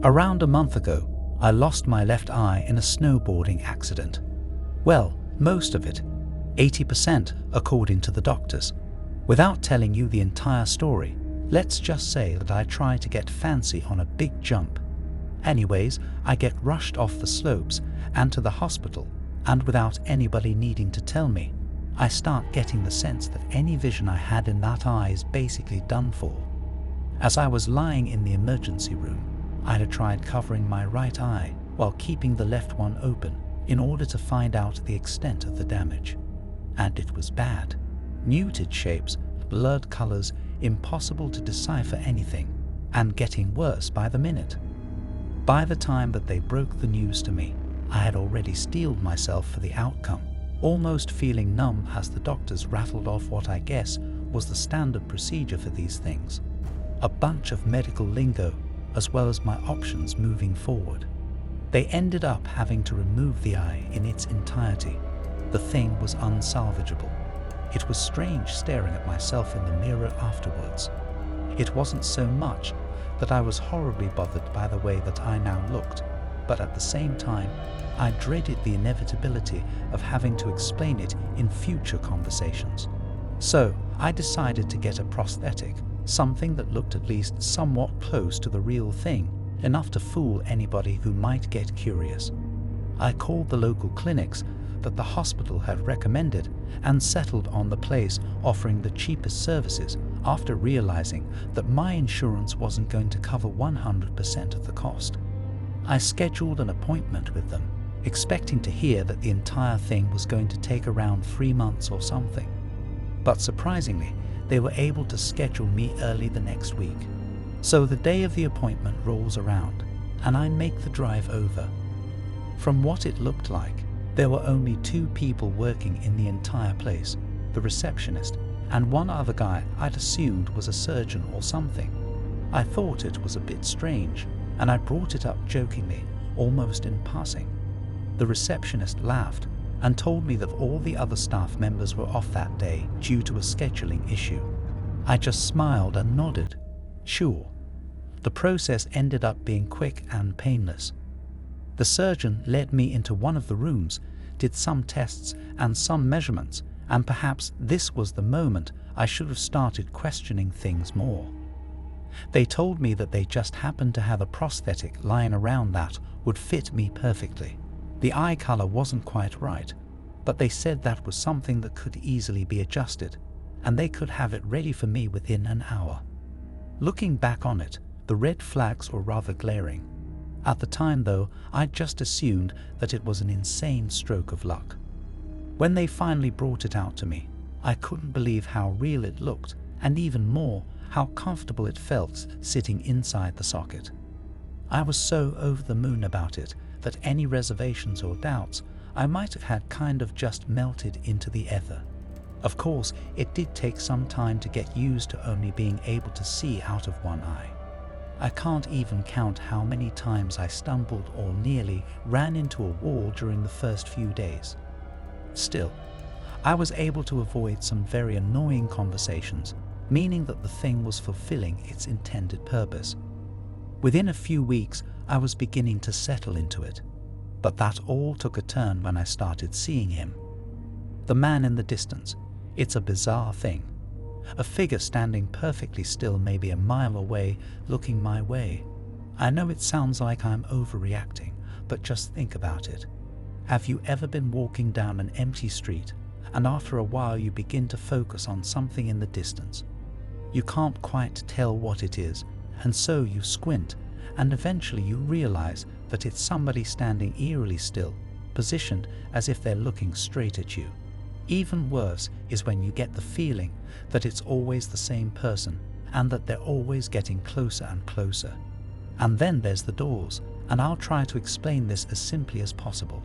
Around a month ago, I lost my left eye in a snowboarding accident. Well, most of it, 80% according to the doctors. Without telling you the entire story, let's just say that I try to get fancy on a big jump. Anyways, I get rushed off the slopes and to the hospital, and without anybody needing to tell me, I start getting the sense that any vision I had in that eye is basically done for. As I was lying in the emergency room, I had tried covering my right eye while keeping the left one open in order to find out the extent of the damage. And it was bad. Muted shapes, blurred colors, impossible to decipher anything, and getting worse by the minute. By the time that they broke the news to me, I had already steeled myself for the outcome, almost feeling numb as the doctors rattled off what I guess was the standard procedure for these things. A bunch of medical lingo, as well as my options moving forward. They ended up having to remove the eye in its entirety. The thing was unsalvageable. It was strange staring at myself in the mirror afterwards. It wasn't so much that I was horribly bothered by the way that I now looked, but at the same time, I dreaded the inevitability of having to explain it in future conversations. So I decided to get a prosthetic, something that looked at least somewhat close to the real thing, enough to fool anybody who might get curious. I called the local clinics that the hospital had recommended and settled on the place offering the cheapest services after realizing that my insurance wasn't going to cover 100% of the cost. I scheduled an appointment with them, expecting to hear that the entire thing was going to take around 3 months or something. But surprisingly, they were able to schedule me early the next week. So the day of the appointment rolls around, and I make the drive over. From what it looked like, there were only 2 people working in the entire place, the receptionist and one other guy I'd assumed was a surgeon or something. I thought it was a bit strange, and I brought it up jokingly, almost in passing. The receptionist laughed and told me that all the other staff members were off that day due to a scheduling issue. I just smiled and nodded. Sure. The process ended up being quick and painless. The surgeon led me into one of the rooms, did some tests and some measurements, and perhaps this was the moment I should have started questioning things more. They told me that they just happened to have a prosthetic lying around that would fit me perfectly. The eye color wasn't quite right, but they said that was something that could easily be adjusted, and they could have it ready for me within an hour. Looking back on it, the red flags were rather glaring. At the time though, I just assumed that it was an insane stroke of luck. When they finally brought it out to me, I couldn't believe how real it looked, and even more, how comfortable it felt sitting inside the socket. I was so over the moon about it that any reservations or doubts I might have had kind of just melted into the ether. Of course, it did take some time to get used to only being able to see out of one eye. I can't even count how many times I stumbled or nearly ran into a wall during the first few days. Still, I was able to avoid some very annoying conversations, meaning that the thing was fulfilling its intended purpose. Within a few weeks, I was beginning to settle into it, but that all took a turn when I started seeing him. The man in the distance, it's a bizarre thing. A figure standing perfectly still maybe a mile away, looking my way. I know it sounds like I'm overreacting, but just think about it. Have you ever been walking down an empty street, and after a while you begin to focus on something in the distance? You can't quite tell what it is, and so you squint, and eventually you realize that it's somebody standing eerily still, positioned as if they're looking straight at you. Even worse is when you get the feeling that it's always the same person and that they're always getting closer and closer. And then there's the doors, and I'll try to explain this as simply as possible.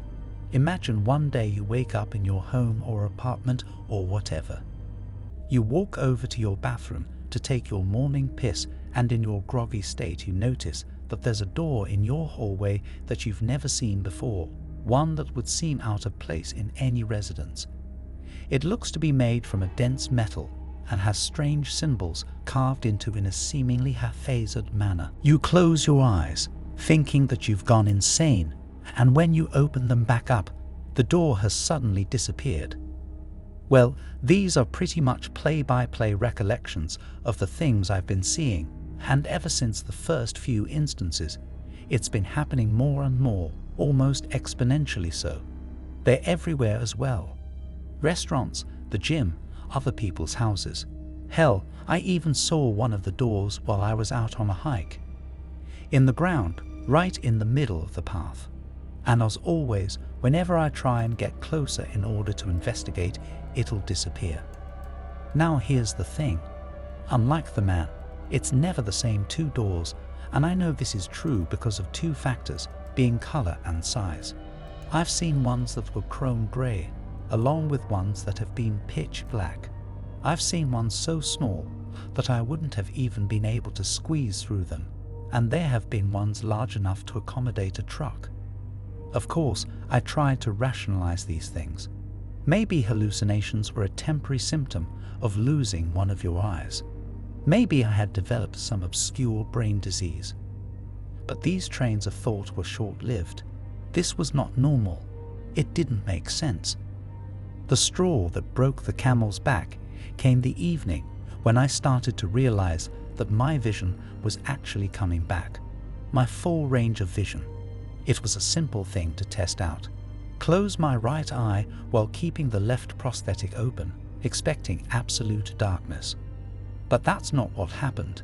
Imagine one day you wake up in your home or apartment or whatever. You walk over to your bathroom to take your morning piss, and in your groggy state you notice that there's a door in your hallway that you've never seen before, one that would seem out of place in any residence. It looks to be made from a dense metal and has strange symbols carved into in a seemingly haphazard manner. You close your eyes thinking that you've gone insane, and when you open them back up, the door has suddenly disappeared. Well, these are pretty much play-by-play recollections of the things I've been seeing, and ever since the first few instances, it's been happening more and more, almost exponentially so. They're everywhere as well. Restaurants, the gym, other people's houses. Hell, I even saw one of the doors while I was out on a hike. In the ground, right in the middle of the path. And as always, whenever I try and get closer in order to investigate, it'll disappear. Now here's the thing. Unlike the man, it's never the same two doors, and I know this is true because of two factors, being color and size. I've seen ones that were chrome gray, along with ones that have been pitch black. I've seen ones so small that I wouldn't have even been able to squeeze through them, and there have been ones large enough to accommodate a truck. Of course, I tried to rationalize these things. Maybe hallucinations were a temporary symptom of losing one of your eyes. Maybe I had developed some obscure brain disease. But these trains of thought were short-lived. This was not normal. It didn't make sense. The straw that broke the camel's back came the evening when I started to realize that my vision was actually coming back. My full range of vision. It was a simple thing to test out. Close my right eye while keeping the left prosthetic open, expecting absolute darkness. But that's not what happened.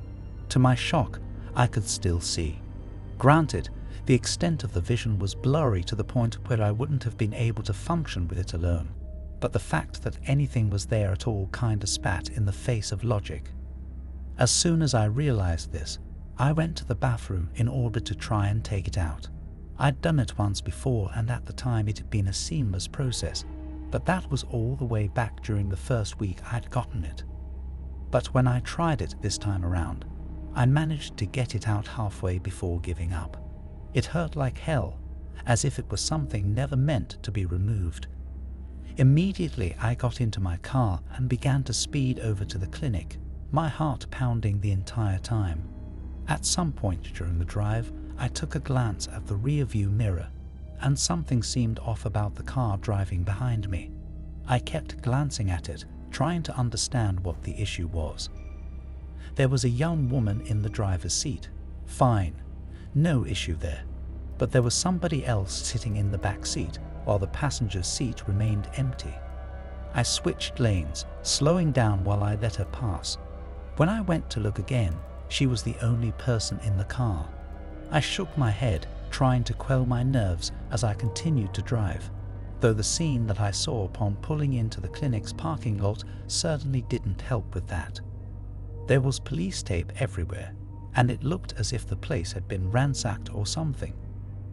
To my shock, I could still see. Granted, the extent of the vision was blurry to the point where I wouldn't have been able to function with it alone. But the fact that anything was there at all kinda spat in the face of logic. As soon as I realized this, I went to the bathroom in order to try and take it out. I'd done it once before, and at the time it had been a seamless process, but that was all the way back during the first week I'd gotten it. But when I tried it this time around, I managed to get it out halfway before giving up. It hurt like hell, as if it was something never meant to be removed. Immediately I got into my car and began to speed over to the clinic, my heart pounding the entire time. At some point during the drive, I took a glance at the rear-view mirror, and something seemed off about the car driving behind me. I kept glancing at it, trying to understand what the issue was. There was a young woman in the driver's seat. Fine, no issue there. But there was somebody else sitting in the back seat, while the passenger's seat remained empty. I switched lanes, slowing down while I let her pass. When I went to look again, she was the only person in the car. I shook my head, trying to quell my nerves as I continued to drive, though the scene that I saw upon pulling into the clinic's parking lot certainly didn't help with that. There was police tape everywhere, and it looked as if the place had been ransacked or something.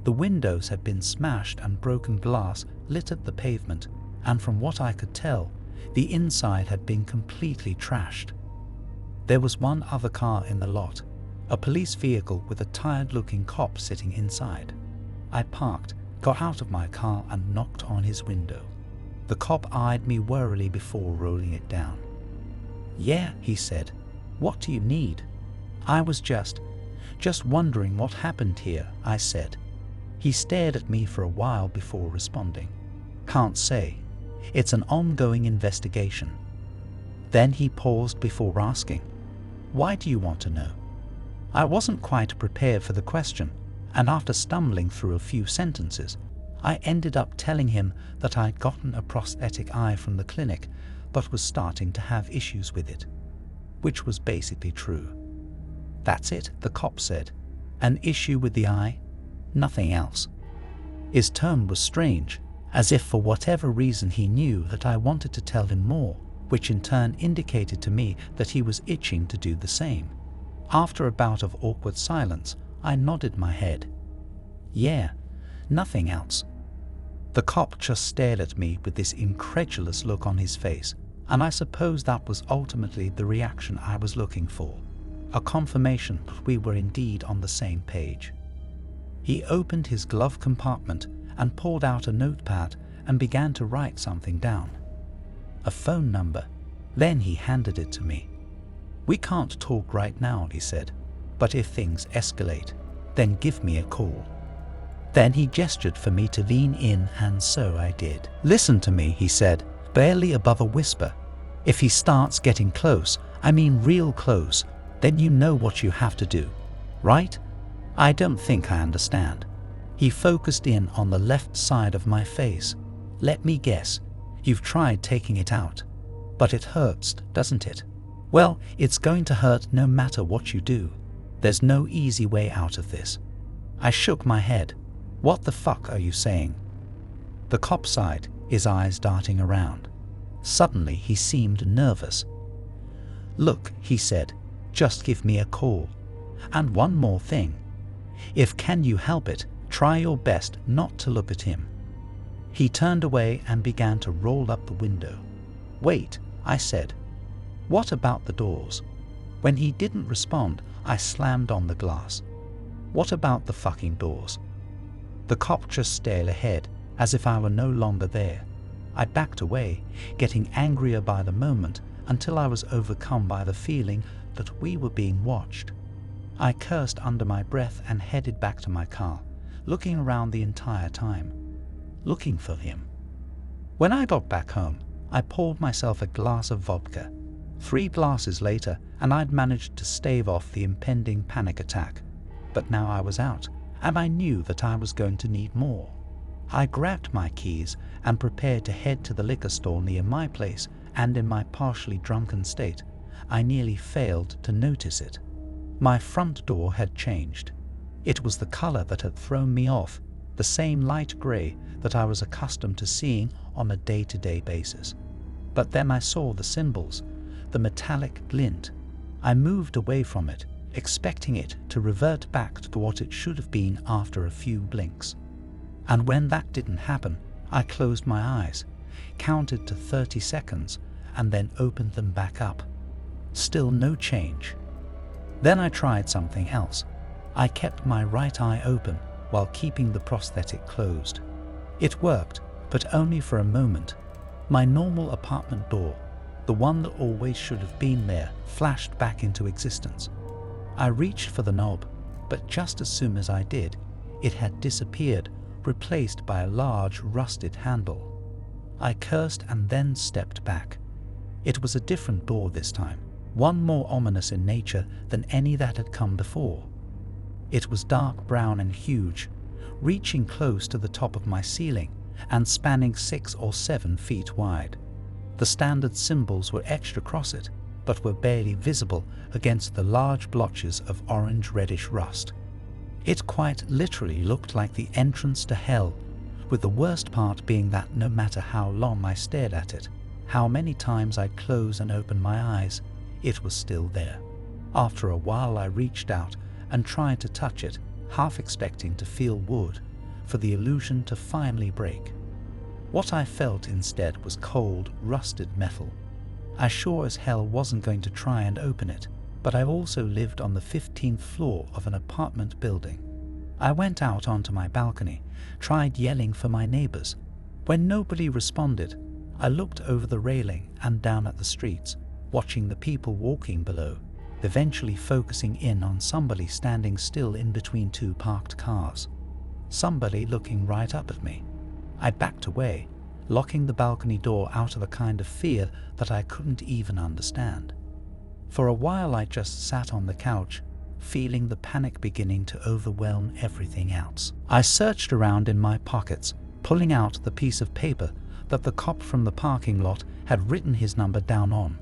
The windows had been smashed and broken glass littered the pavement, and from what I could tell, the inside had been completely trashed. There was one other car in the lot, a police vehicle with a tired-looking cop sitting inside. I parked, got out of my car and knocked on his window. The cop eyed me warily before rolling it down. "Yeah," he said. "What do you need?" "I was just wondering what happened here," I said. He stared at me for a while before responding. "Can't say. It's an ongoing investigation." Then he paused before asking, "Why do you want to know?" I wasn't quite prepared for the question, and after stumbling through a few sentences, I ended up telling him that I'd gotten a prosthetic eye from the clinic, but was starting to have issues with it. Which was basically true. "That's it," the cop said. "An issue with the eye? Nothing else." His tone was strange, as if for whatever reason he knew that I wanted to tell him more, which in turn indicated to me that he was itching to do the same. After a bout of awkward silence, I nodded my head. "Yeah, nothing else." The cop just stared at me with this incredulous look on his face, and I suppose that was ultimately the reaction I was looking for, a confirmation that we were indeed on the same page. He opened his glove compartment and pulled out a notepad and began to write something down. A phone number. Then he handed it to me. "We can't talk right now," he said, "but if things escalate, then give me a call." Then he gestured for me to lean in, and so I did. "Listen to me," he said, barely above a whisper. "If he starts getting close, I mean real close, then you know what you have to do, right?" I don't think I understand. He focused in on the left side of my face. "Let me guess, you've tried taking it out. But it hurts, doesn't it?" "Well, it's going to hurt no matter what you do. There's no easy way out of this." I shook my head. "What the fuck are you saying?" The cop sighed, his eyes darting around. Suddenly he seemed nervous. "Look," he said, "just give me a call. And one more thing. If can you help it, try your best not to look at him." He turned away and began to roll up the window. "Wait," I said. "What about the doors?" When he didn't respond, I slammed on the glass. "What about the fucking doors?" The cop just stared ahead, as if I were no longer there. I backed away, getting angrier by the moment, until I was overcome by the feeling that we were being watched. I cursed under my breath and headed back to my car, looking around the entire time, looking for him. When I got back home, I poured myself a glass of vodka. 3 glasses later, and I'd managed to stave off the impending panic attack. But now I was out, and I knew that I was going to need more. I grabbed my keys and prepared to head to the liquor store near my place, and in my partially drunken state, I nearly failed to notice it. My front door had changed. It was the color that had thrown me off, the same light gray that I was accustomed to seeing on a day-to-day basis. But then I saw the symbols, the metallic glint. I moved away from it, expecting it to revert back to what it should have been after a few blinks. And when that didn't happen, I closed my eyes, counted to 30 seconds, and then opened them back up. Still no change. Then I tried something else. I kept my right eye open while keeping the prosthetic closed. It worked, but only for a moment. My normal apartment door, the one that always should have been there, flashed back into existence. I reached for the knob, but just as soon as I did, it had disappeared, replaced by a large rusted handle. I cursed and then stepped back. It was a different door this time, one more ominous in nature than any that had come before. It was dark brown and huge, reaching close to the top of my ceiling and spanning 6 or 7 feet wide. The standard symbols were etched across it, but were barely visible against the large blotches of orange-reddish rust. It quite literally looked like the entrance to hell, with the worst part being that no matter how long I stared at it, how many times I'd close and open my eyes, it was still there. After a while I reached out and tried to touch it, half expecting to feel wood, for the illusion to finally break. What I felt instead was cold, rusted metal. I sure as hell wasn't going to try and open it, but I also lived on the 15th floor of an apartment building. I went out onto my balcony, tried yelling for my neighbors. When nobody responded, I looked over the railing and down at the streets, watching the people walking below, eventually focusing in on somebody standing still in between 2 parked cars. Somebody looking right up at me. I backed away, locking the balcony door out of a kind of fear that I couldn't even understand. For a while I just sat on the couch, feeling the panic beginning to overwhelm everything else. I searched around in my pockets, pulling out the piece of paper that the cop from the parking lot had written his number down on.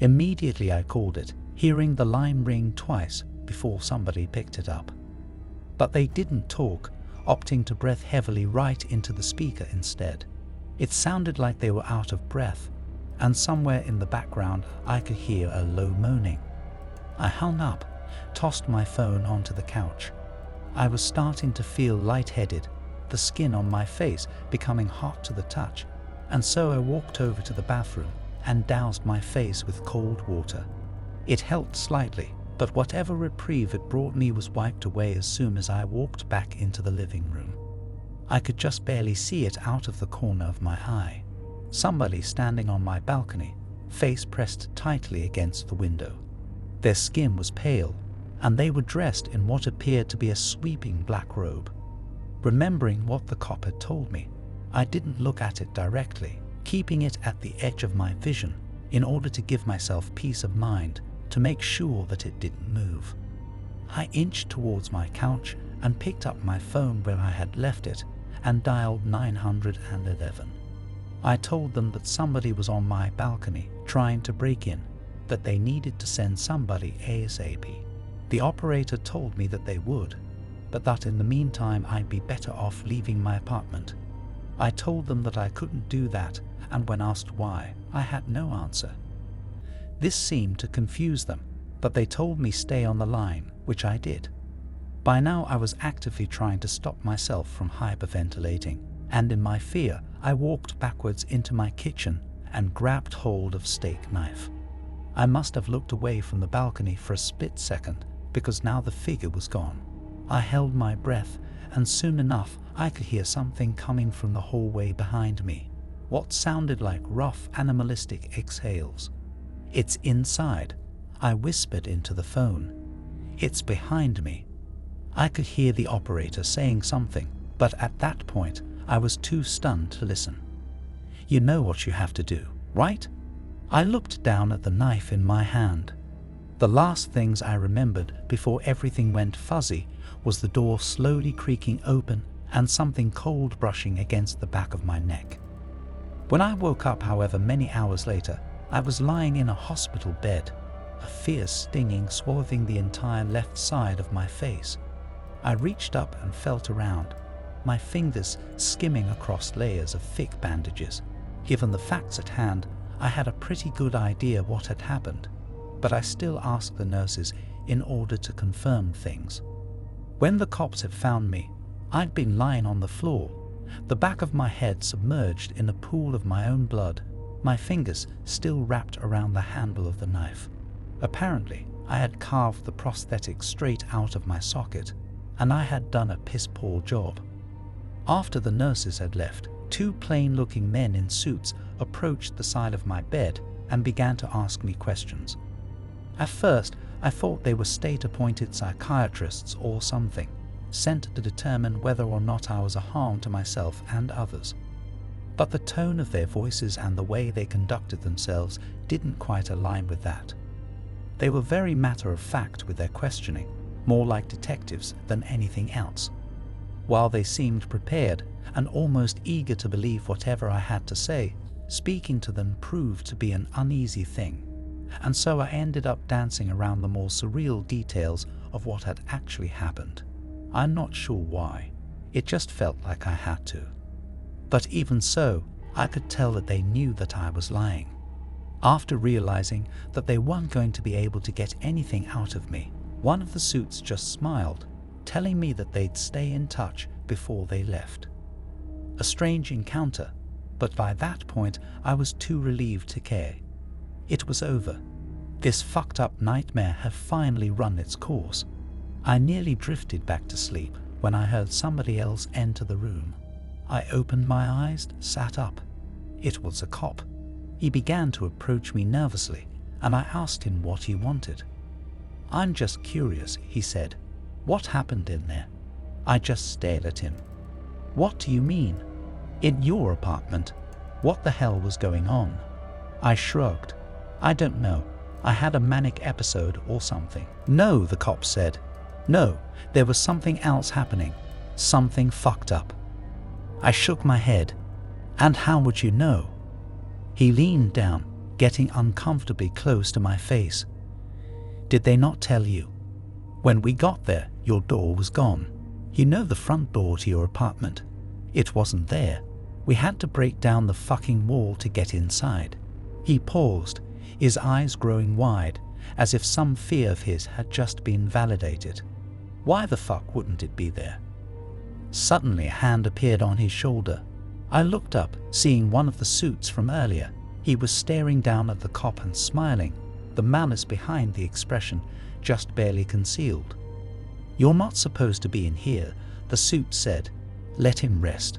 Immediately I called it, hearing the line ring twice before somebody picked it up. But they didn't talk, opting to breathe heavily right into the speaker instead. It sounded like they were out of breath, and somewhere in the background I could hear a low moaning. I hung up, tossed my phone onto the couch. I was starting to feel lightheaded, the skin on my face becoming hot to the touch, and so I walked over to the bathroom and doused my face with cold water. It helped slightly, but whatever reprieve it brought me was wiped away as soon as I walked back into the living room. I could just barely see it out of the corner of my eye. Somebody standing on my balcony, face pressed tightly against the window. Their skin was pale, and they were dressed in what appeared to be a sweeping black robe. Remembering what the cop had told me, I didn't look at it directly, keeping it at the edge of my vision in order to give myself peace of mind to make sure that it didn't move. I inched towards my couch and picked up my phone where I had left it and dialed 911. I told them that somebody was on my balcony trying to break in, that they needed to send somebody ASAP. The operator told me that they would, but that in the meantime I'd be better off leaving my apartment. I told them that I couldn't do that, and when asked why, I had no answer. This seemed to confuse them, but they told me stay on the line, which I did. By now I was actively trying to stop myself from hyperventilating, and in my fear I walked backwards into my kitchen and grabbed hold of steak knife. I must have looked away from the balcony for a split second, because now the figure was gone. I held my breath, and soon enough I could hear something coming from the hallway behind me, what sounded like rough animalistic exhales. "It's inside," I whispered into the phone. "It's behind me." I could hear the operator saying something, but at that point I was too stunned to listen. "You know what you have to do, right?" I looked down at the knife in my hand. The last things I remembered before everything went fuzzy was the door slowly creaking open and something cold brushing against the back of my neck. When I woke up, however, many hours later, I was lying in a hospital bed, a fierce stinging swathing the entire left side of my face. I reached up and felt around, my fingers skimming across layers of thick bandages. Given the facts at hand, I had a pretty good idea what had happened, but I still asked the nurses in order to confirm things. When the cops had found me, I'd been lying on the floor, the back of my head submerged in a pool of my own blood, my fingers still wrapped around the handle of the knife. Apparently, I had carved the prosthetic straight out of my socket, and I had done a piss-poor job. After the nurses had left, two plain-looking men in suits approached the side of my bed and began to ask me questions. At first, I thought they were state-appointed psychiatrists or something, sent to determine whether or not I was a harm to myself and others. But the tone of their voices and the way they conducted themselves didn't quite align with that. They were very matter-of-fact with their questioning, more like detectives than anything else. While they seemed prepared and almost eager to believe whatever I had to say, speaking to them proved to be an uneasy thing, and so I ended up dancing around the more surreal details of what had actually happened. I'm not sure why, it just felt like I had to. But even so, I could tell that they knew that I was lying. After realizing that they weren't going to be able to get anything out of me, one of the suits just smiled, telling me that they'd stay in touch before they left. A strange encounter, but by that point I was too relieved to care. It was over. This fucked up nightmare had finally run its course. I nearly drifted back to sleep when I heard somebody else enter the room. I opened my eyes, sat up. It was a cop. He began to approach me nervously, and I asked him what he wanted. "I'm just curious," he said. "What happened in there?" I just stared at him. "What do you mean? In your apartment? What the hell was going on?" I shrugged. "I don't know. I had a manic episode or something." "No," the cop said. "No, there was something else happening. Something fucked up." I shook my head. "And how would you know?" He leaned down, getting uncomfortably close to my face. "Did they not tell you? When we got there, your door was gone. You know the front door to your apartment. It wasn't there. We had to break down the fucking wall to get inside." He paused, his eyes growing wide, as if some fear of his had just been validated. Why the fuck wouldn't it be there? Suddenly a hand appeared on his shoulder. I looked up, seeing one of the suits from earlier. He was staring down at the cop and smiling, the malice behind the expression just barely concealed. "You're not supposed to be in here," the suit said. "Let him rest."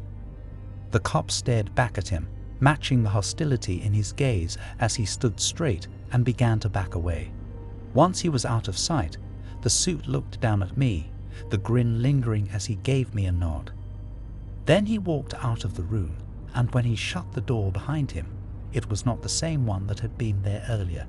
The cop stared back at him, matching the hostility in his gaze as he stood straight and began to back away. Once he was out of sight, The suit looked down at me, the grin lingering as he gave me a nod. Then he walked out of the room, and when he shut the door behind him, it was not the same one that had been there earlier.